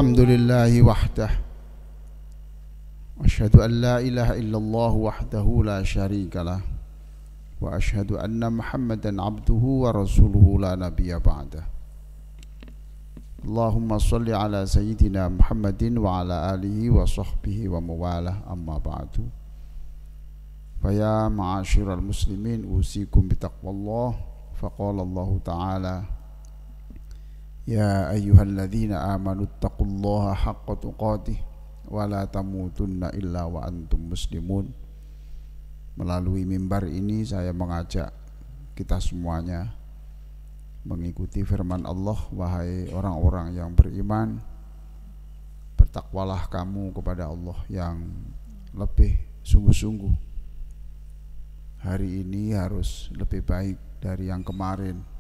Alhamdulillahi wahdah, asyhadu an la ilaha illallah wahdahu la syarikalah, wa asyhadu anna Muhammadan abduhu wa rasuluhu la nabiyya ba'dah. Allahumma salli ala sayyidina Muhammadin wa ala alihi wa sahbihi wa mawalah, amma ba'du. Faya ma'asyiral muslimin, usikum bitaqwallah. Faqala Allah ta'ala, ya ayyuhalladzina amanu taqullaha haqqa tuqatih wa la tamutunna illa wa antum muslimun. Melalui mimbar ini saya mengajak kita semuanya mengikuti firman Allah, wahai orang-orang yang beriman, bertakwalah kamu kepada Allah yang lebih sungguh-sungguh. Hari ini harus lebih baik dari yang kemarin.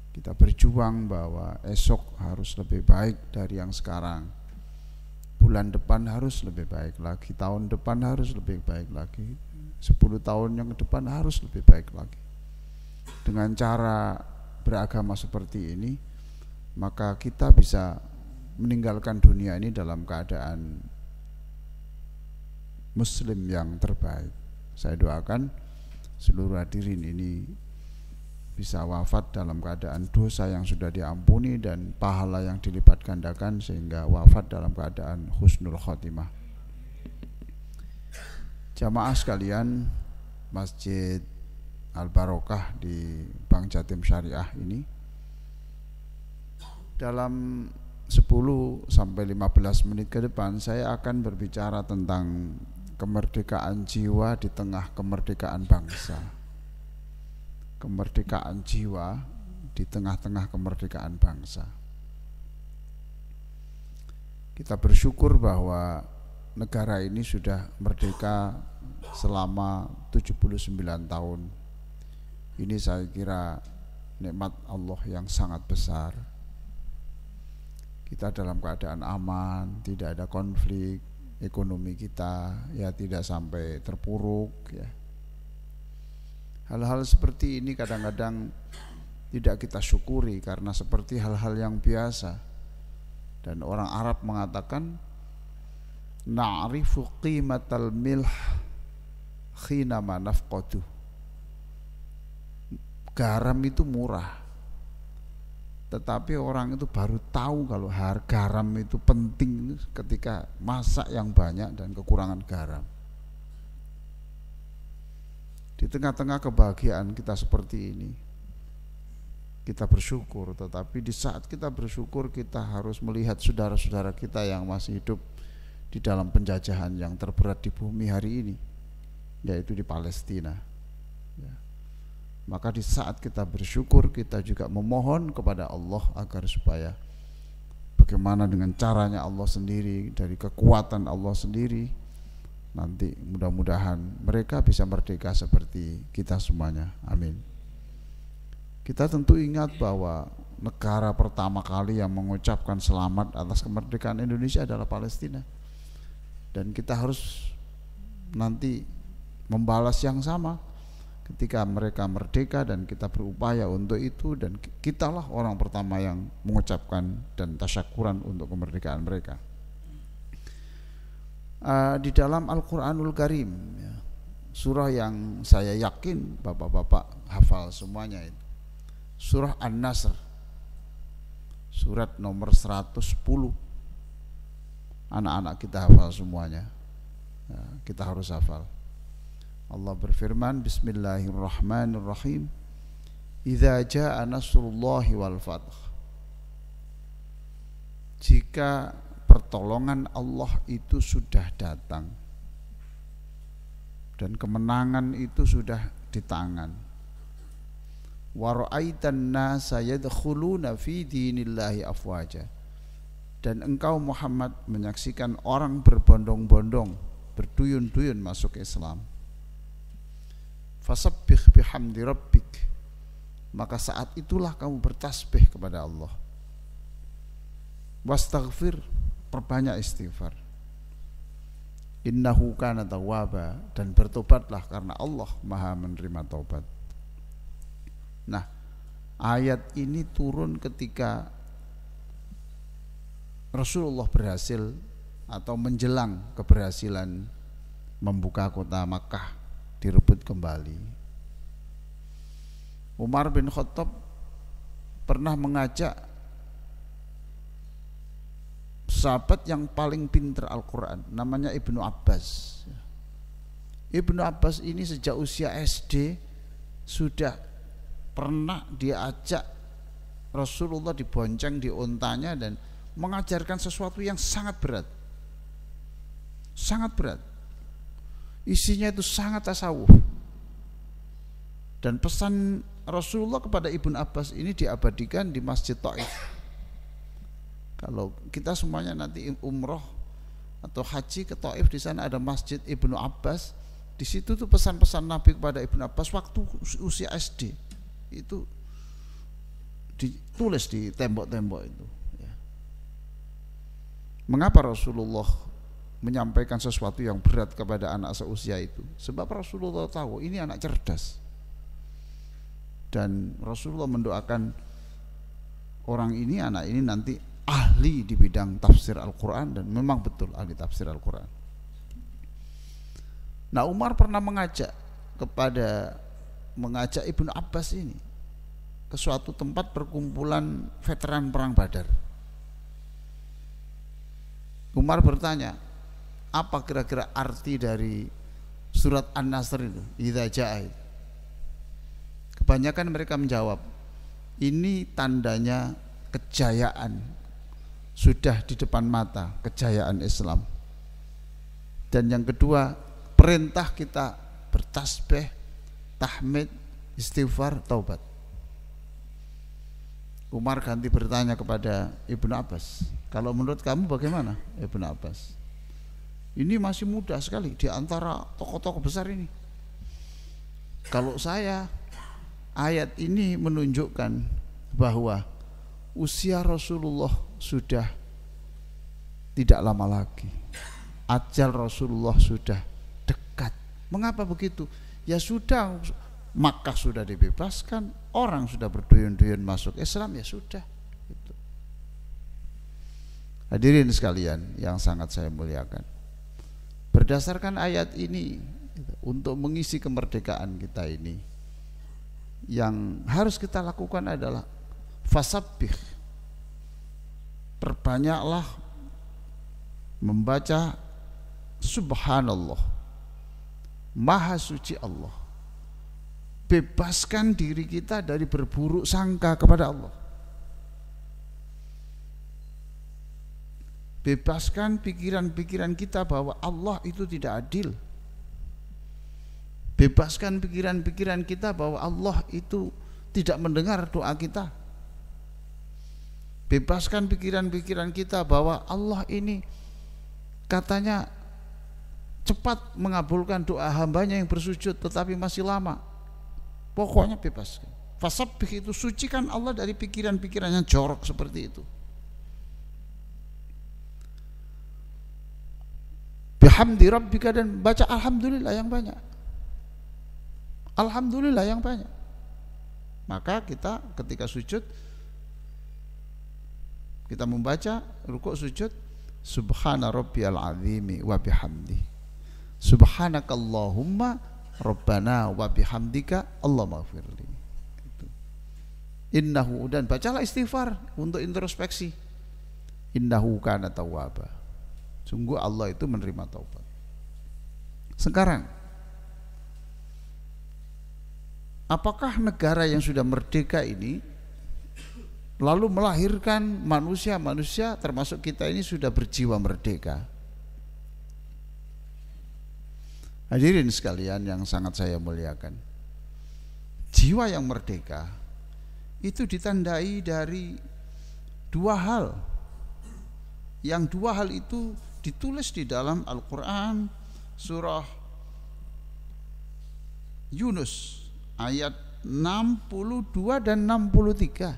Kita berjuang bahwa esok harus lebih baik dari yang sekarang. Bulan depan harus lebih baik lagi, tahun depan harus lebih baik lagi, 10 tahun yang ke depan harus lebih baik lagi. Dengan cara beragama seperti ini, maka kita bisa meninggalkan dunia ini dalam keadaan muslim yang terbaik. Saya doakan seluruh hadirin ini bisa wafat dalam keadaan dosa yang sudah diampuni dan pahala yang dilipat gandakan, sehingga wafat dalam keadaan husnul khotimah. Jamaah sekalian, Masjid Al-Barokah di Bank Jatim Syariah ini dalam 10 sampai 15 menit ke depan saya akan berbicara tentang kemerdekaan jiwa di tengah kemerdekaan bangsa. Kemerdekaan jiwa di tengah-tengah kemerdekaan bangsa. Kita bersyukur bahwa negara ini sudah merdeka selama 79 tahun. Ini saya kira nikmat Allah yang sangat besar. Kita dalam keadaan aman, tidak ada konflik, ekonomi kita ya tidak sampai terpuruk ya. Hal-hal seperti ini kadang-kadang tidak kita syukuri karena seperti hal-hal yang biasa. Dan orang Arab mengatakan, na'rifu qimatal milh khinama nafqatuh. Garam itu murah, tetapi orang itu baru tahu kalau garam itu penting ketika masak yang banyak dan kekurangan garam. Di tengah-tengah kebahagiaan kita seperti ini, kita bersyukur. Tetapi di saat kita bersyukur, kita harus melihat saudara-saudara kita yang masih hidup di dalam penjajahan yang terberat di bumi hari ini, yaitu di Palestina ya. Maka di saat kita bersyukur, kita juga memohon kepada Allah agar supaya bagaimana dengan caranya Allah sendiri, dari kekuatan Allah sendiri, nanti mudah-mudahan mereka bisa merdeka seperti kita semuanya. Amin. Kita tentu ingat bahwa negara pertama kali yang mengucapkan selamat atas kemerdekaan Indonesia adalah Palestina. Dan kita harus nanti membalas yang sama ketika mereka merdeka, dan kita berupaya untuk itu, dan kitalah orang pertama yang mengucapkan dan tasyakuran untuk kemerdekaan mereka. Di dalam Al-Quranul Karim ya, surah yang saya yakin bapak-bapak hafal semuanya itu surah An-Nasr, surat nomor 110. Anak-anak kita hafal semuanya ya, kita harus hafal. Allah berfirman, bismillahirrahmanirrahim, idza jaa nasrullahi wal fath. Jika pertolongan Allah itu sudah datang dan kemenangan itu sudah di tangan. Wa ra'aitan nasa yadkhuluna fi dinillahi afwaja. Dan engkau Muhammad menyaksikan orang berbondong-bondong, berduyun-duyun masuk Islam. Fasabbih bihamdi rabbik. Maka saat itulah kamu bertasbih kepada Allah. Wastaghfir, perbanyak istighfar. Innahu kana tawwaba, dan bertobatlah karena Allah Maha menerima taubat. Nah, ayat ini turun ketika Rasulullah berhasil atau menjelang keberhasilan membuka kota Makkah direbut kembali. Umar bin Khattab pernah mengajak sahabat yang paling pintar Al-Quran, namanya Ibnu Abbas. Ibnu Abbas ini sejak usia SD sudah pernah diajak Rasulullah dibonceng di untanya dan mengajarkan sesuatu yang sangat berat. Sangat berat. Isinya itu sangat tasawuf. Dan pesan Rasulullah kepada Ibnu Abbas ini diabadikan di Masjid Taif. Kalau kita semuanya nanti umroh atau haji ke Taif, di sana ada Masjid Ibnu Abbas. Di situ tuh pesan-pesan Nabi kepada Ibnu Abbas waktu usia SD itu ditulis di tembok-tembok itu. Ya. Mengapa Rasulullah menyampaikan sesuatu yang berat kepada anak seusia itu? Sebab Rasulullah tahu ini anak cerdas. Dan Rasulullah mendoakan orang ini, anak ini nanti ahli di bidang tafsir Al-Quran, dan memang betul ahli tafsir Al-Quran. Nah, Umar pernah mengajak Ibnu Abbas ini ke suatu tempat perkumpulan veteran perang Badar. Umar bertanya, apa kira-kira arti dari surat An-Nasr itu, idza jaa? Kebanyakan mereka menjawab, ini tandanya kejayaan, sudah di depan mata kejayaan Islam. Dan yang kedua, perintah kita bertasbih, tahmid, istighfar, taubat. Umar ganti bertanya kepada Ibnu Abbas, kalau menurut kamu bagaimana Ibnu Abbas? Ini masih muda sekali di antara tokoh-tokoh besar ini. Kalau saya, ayat ini menunjukkan bahwa usia Rasulullah sudah tidak lama lagi. Ajal Rasulullah sudah dekat. Mengapa begitu? Ya sudah, Makkah sudah dibebaskan, orang sudah berduyun-duyun masuk Islam, ya sudah. Gitu. Hadirin sekalian yang sangat saya muliakan, berdasarkan ayat ini, untuk mengisi kemerdekaan kita ini, yang harus kita lakukan adalah fasabbih, perbanyaklah membaca subhanallah, maha suci Allah. Bebaskan diri kita dari berburuk sangka kepada Allah. Bebaskan pikiran-pikiran kita bahwa Allah itu tidak adil. Bebaskan pikiran-pikiran kita bahwa Allah itu tidak mendengar doa kita. Bebaskan pikiran-pikiran kita bahwa Allah ini katanya cepat mengabulkan doa hambanya yang bersujud tetapi masih lama. Pokoknya bebaskan. Fasabbih itu sucikan Allah dari pikiran-pikiran yang jorok seperti itu. Bihamdi rabbika, dan baca alhamdulillah yang banyak. Alhamdulillah yang banyak. Maka kita ketika sujud, kita membaca rukuk sujud, subhana rabbiyal azimi wa bihamdi, subhanakallahumma rabbana wa bihamdika Allahumma ghfirli. Innahu, dan bacalah istighfar untuk introspeksi. Innahu kana tawwaba, sungguh Allah itu menerima taubat. Sekarang, apakah negara yang sudah merdeka ini lalu melahirkan manusia-manusia termasuk kita ini sudah berjiwa merdeka? Hadirin sekalian yang sangat saya muliakan, jiwa yang merdeka itu ditandai dari dua hal. Yang dua hal itu ditulis di dalam Al-Quran, surah Yunus ayat 62 dan 63.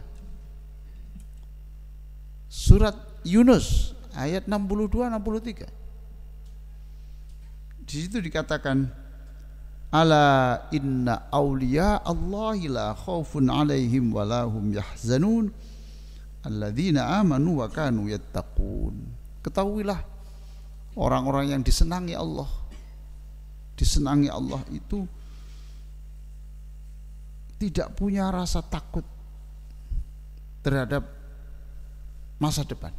Surat Yunus ayat 62-63. Di situ dikatakan, ala inna awliya Allahi la khaufun alaihim wa lahum yahzanun alladzina amanu wa kanu yattaqun. Ketahuilah orang-orang yang disenangi Allah. Disenangi Allah itu tidak punya rasa takut terhadap masa depan.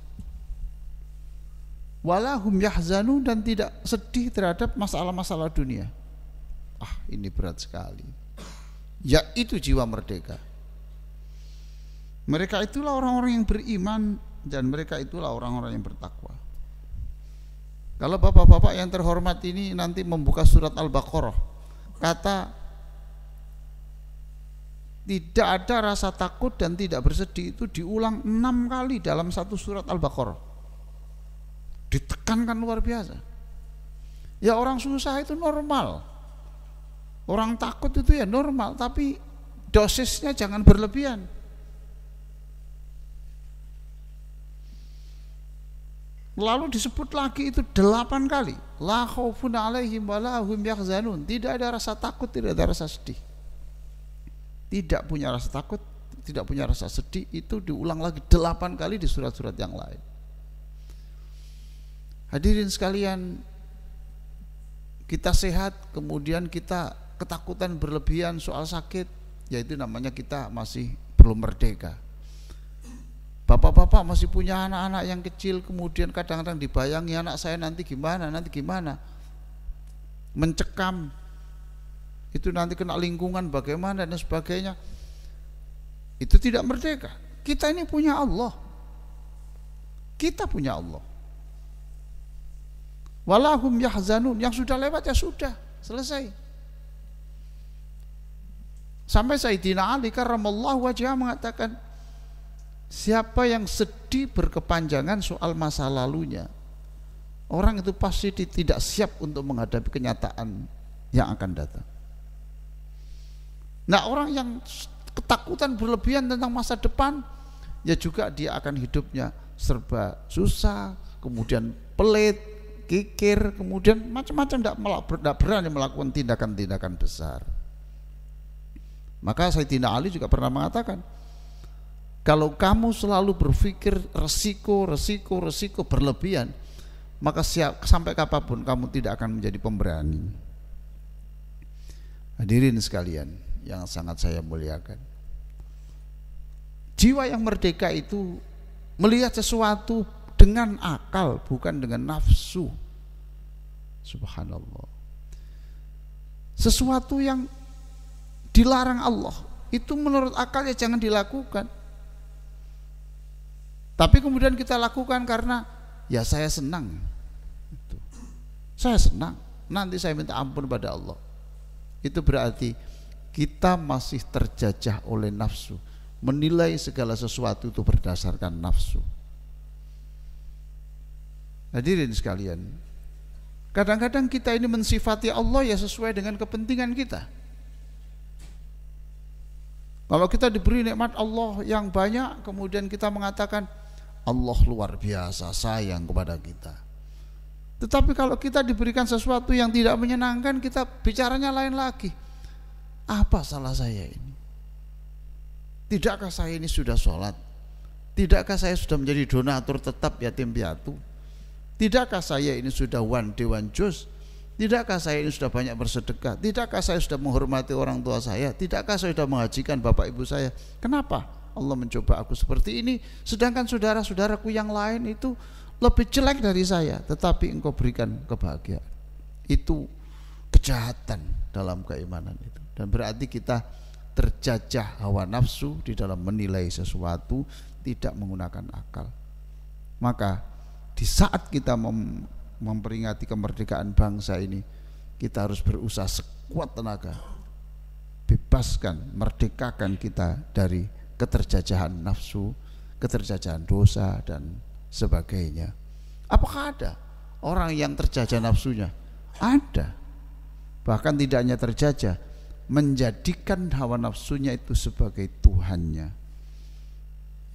Walahum yahzanun, dan tidak sedih terhadap masalah-masalah dunia. Ini berat sekali. Yaitu jiwa merdeka. Mereka itulah orang-orang yang beriman, dan mereka itulah orang-orang yang bertakwa. Kalau bapak-bapak yang terhormat ini nanti membuka surat Al-Baqarah, kata tidak ada rasa takut dan tidak bersedih itu diulang 6 kali dalam satu surat Al-Baqarah. Ditekankan luar biasa. Ya, orang susah itu normal, orang takut itu ya normal, tapi dosisnya jangan berlebihan. Lalu disebut lagi itu 8 kali. La khaufun alaihim wa la hum yahzanun. Tidak ada rasa takut, tidak ada rasa sedih. Tidak punya rasa takut, tidak punya rasa sedih, itu diulang lagi 8 kali di surat-surat yang lain. Hadirin sekalian, kita sehat, kemudian kita ketakutan berlebihan soal sakit, yaitu namanya kita masih belum merdeka. Bapak-bapak masih punya anak-anak yang kecil, kemudian kadang-kadang dibayangi anak saya nanti gimana, mencekam, itu nanti kena lingkungan bagaimana dan sebagainya. Itu tidak merdeka. Kita ini punya Allah. Kita punya Allah. Walahum yahzanun, yang sudah lewat ya sudah, selesai. Sampai Sayyidina Ali karramallahu wajhah mengatakan, siapa yang sedih berkepanjangan soal masa lalunya, orang itu pasti tidak siap untuk menghadapi kenyataan yang akan datang. Nah, orang yang ketakutan berlebihan tentang masa depan, ya juga dia akan hidupnya serba susah, kemudian pelit, kikir, kemudian macam-macam, tidak berani melakukan tindakan-tindakan besar. Maka Sayyidina Ali juga pernah mengatakan, kalau kamu selalu berpikir resiko berlebihan, maka sampai kapanpun kamu tidak akan menjadi pemberani. Hadirin sekalian yang sangat saya muliakan, jiwa yang merdeka itu melihat sesuatu dengan akal, bukan dengan nafsu. Subhanallah. Sesuatu yang dilarang Allah itu menurut akal ya jangan dilakukan. Tapi kemudian kita lakukan karena ya saya senang. Saya senang, nanti saya minta ampun pada Allah. Itu berarti kita masih terjajah oleh nafsu, menilai segala sesuatu itu berdasarkan nafsu. Hadirin sekalian, kadang-kadang kita ini mensifati Allah ya sesuai dengan kepentingan kita. Kalau kita diberi nikmat Allah yang banyak, kemudian kita mengatakan Allah luar biasa sayang kepada kita. Tetapi kalau kita diberikan sesuatu yang tidak menyenangkan, kita bicaranya lain lagi. Apa salah saya ini? Tidakkah saya ini sudah sholat? Tidakkah saya sudah menjadi donatur tetap yatim piatu? Tidakkah saya ini sudah one day one juz? Tidakkah saya ini sudah banyak bersedekah? Tidakkah saya sudah menghormati orang tua saya? Tidakkah saya sudah menghajikan bapak ibu saya? Kenapa Allah mencoba aku seperti ini, sedangkan saudara-saudaraku yang lain itu lebih jelek dari saya, tetapi engkau berikan kebahagiaan? Itu kejahatan dalam keimanan itu. Dan berarti kita terjajah hawa nafsu di dalam menilai sesuatu, tidak menggunakan akal. Maka di saat kita memperingati kemerdekaan bangsa ini, kita harus berusaha sekuat tenaga, bebaskan, merdekakan kita dari keterjajahan nafsu, keterjajahan dosa dan sebagainya. Apakah ada orang yang terjajah nafsunya? Ada. Bahkan tidak hanya terjajah, menjadikan hawa nafsunya itu sebagai Tuhannya.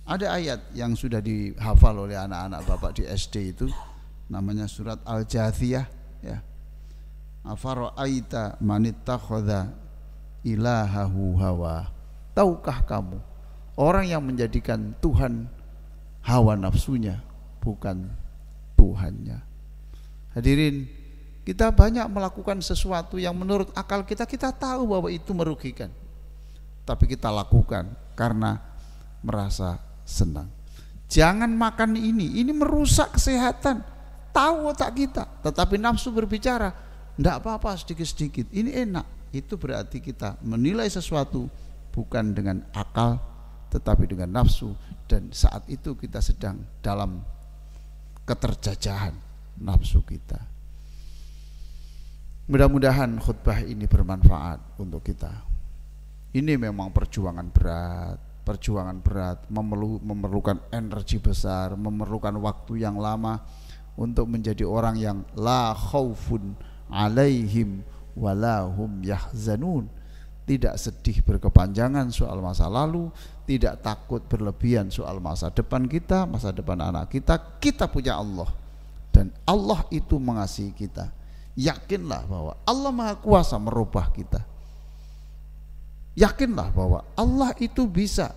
Ada ayat yang sudah dihafal oleh anak-anak bapak di SD itu, namanya surat Al-Jathiyah, ya. Afara'aita manittakhadha ilahahu hawa. Tahukah kamu orang yang menjadikan Tuhan hawa nafsunya, bukan Tuhannya. Hadirin, kita banyak melakukan sesuatu yang menurut akal kita tahu bahwa itu merugikan, tapi kita lakukan karena merasa senang. Jangan makan ini merusak kesehatan, tahu otak kita, tetapi nafsu berbicara, enggak apa-apa sedikit-sedikit, ini enak. Itu berarti kita menilai sesuatu bukan dengan akal tetapi dengan nafsu, dan saat itu kita sedang dalam keterjajahan nafsu kita. Mudah-mudahan khutbah ini bermanfaat untuk kita. Ini memang perjuangan berat, memerlukan energi besar, memerlukan waktu yang lama untuk menjadi orang yang la khaufun alaihim walahum yahzanun, tidak sedih berkepanjangan soal masa lalu, tidak takut berlebihan soal masa depan kita, masa depan anak kita. Kita punya Allah, dan Allah itu mengasihi kita. Yakinlah bahwa Allah Maha Kuasa merubah kita. Yakinlah bahwa Allah itu bisa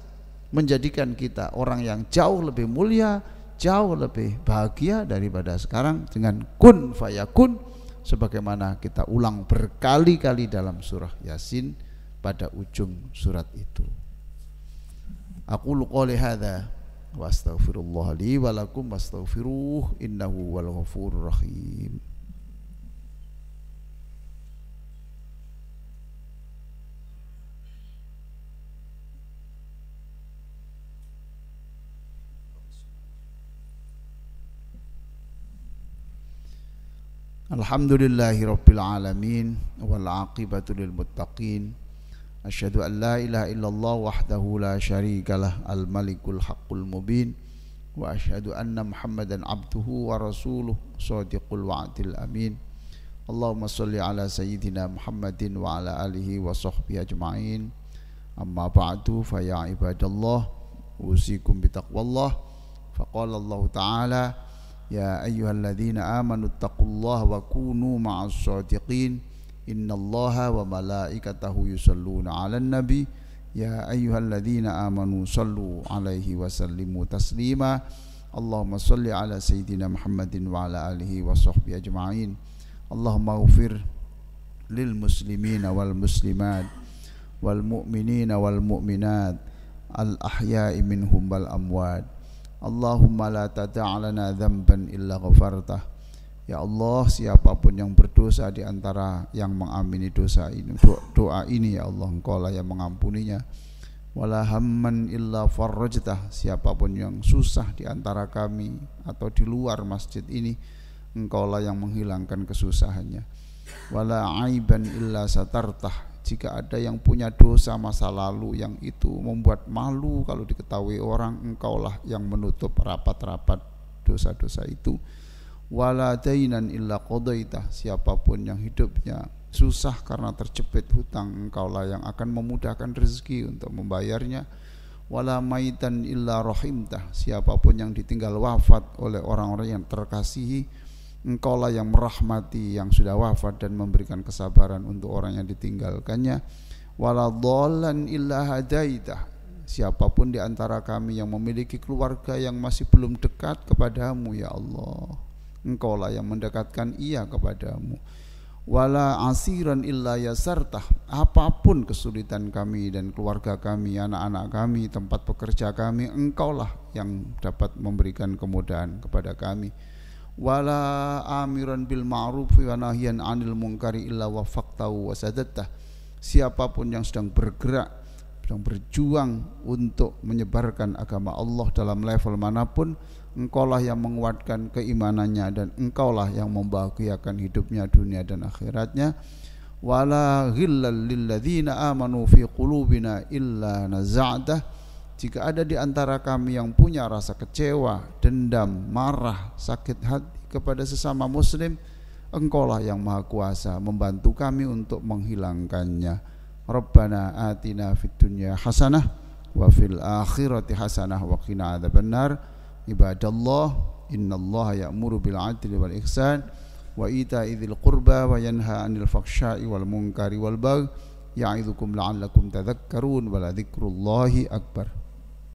menjadikan kita orang yang jauh lebih mulia, jauh lebih bahagia daripada sekarang dengan kun fayakun, sebagaimana kita ulang berkali-kali dalam surah Yasin pada ujung surat itu. Aqulu qouli hadza wa astaghfirullah li wa lakum wastaghfiruh innahu wal ghafurur rahim. Alhamdulillahi rabbil alamin wal aqibatu lil muttaqin. Asyhadu an la ilaha illallah wahdahu la syarikalah al malikul haqqul mubin, wa asyhadu anna Muhammadan abduhu wa rasuluh shadiqul wa'dil amin. Allahumma shalli ala sayyidina Muhammadin wa ala alihi wa sahbihi ajma'in. Amma ba'du, fa ya ibadallah usikum bitaqwallah. Faqala Allah ta'ala ya ayyuhalladzina amanu taqullaha wa kunu ma'as shadiqin innallaha wa malaikatahu yusalluna 'alan nabi ya ayyuhalladzina amanu sallu 'alaihi wa sallimu taslima. Allahumma shalli 'ala sayyidina Muhammadin wa 'ala alihi wa sahbihi ajma'in. Allahumma ighfir lil muslimina wal muslimat wal mu'minina wal mu'minat al ahya'i minhum wal amwat. Allahumma la tada'alana dzamban illa ghafartah. Ya Allah, siapapun yang berdosa di antara yang mengamini dosa ini, doa ini, ya Allah, Engkau lah yang mengampuninya. Wala hamman illa farrajtah. Siapapun yang susah di antara kami atau di luar masjid ini, Engkau lah yang menghilangkan kesusahannya. Wala aiban illa satartah. Jika ada yang punya dosa masa lalu yang itu membuat malu kalau diketahui orang, Engkaulah yang menutup rapat-rapat dosa-dosa itu. Wala dainan illa qadaitah. Siapapun yang hidupnya susah karena terjepit hutang, Engkaulah yang akan memudahkan rezeki untuk membayarnya. Wala maitan illa rahimtah. Siapapun yang ditinggal wafat oleh orang-orang yang terkasihi, Engkaulah yang merahmati yang sudah wafat dan memberikan kesabaran untuk orang yang ditinggalkannya. Wala dhallan illa hadaitah. Siapapun di antara kami yang memiliki keluarga yang masih belum dekat kepadamu, ya Allah, Engkaulah yang mendekatkan ia kepadamu. Wala asiran illa yasartah. Apapun kesulitan kami dan keluarga kami, anak-anak kami, tempat pekerja kami, Engkaulah yang dapat memberikan kemudahan kepada kami. Wala amiran bil ma'ruf wa nahyan 'anil munkari illa wafaqtahu wa sadattah. Siapapun yang sedang bergerak, sedang berjuang untuk menyebarkan agama Allah dalam level manapun, Engkaulah yang menguatkan keimanannya dan Engkaulah yang membahagiakan hidupnya dunia dan akhiratnya. Wala ghillal lil ladzina amanu fi qulubina illa naza'tah. Jika ada di antara kami yang punya rasa kecewa, dendam, marah, sakit hati kepada sesama muslim, Engkaulah yang Maha Kuasa membantu kami untuk menghilangkannya. Rabbana atina fid dunya hasanah wa fil akhirati hasanah wa qina adzabannar. Ibadallah, innallaha ya'muru bil 'adli wal ihsan wa ita'i dzil qurba wa yanha 'anil fahsya'i wal munkari wal baghi ya'idzukum la'allakum tadhakkarun wa la dzikrullahi akbar.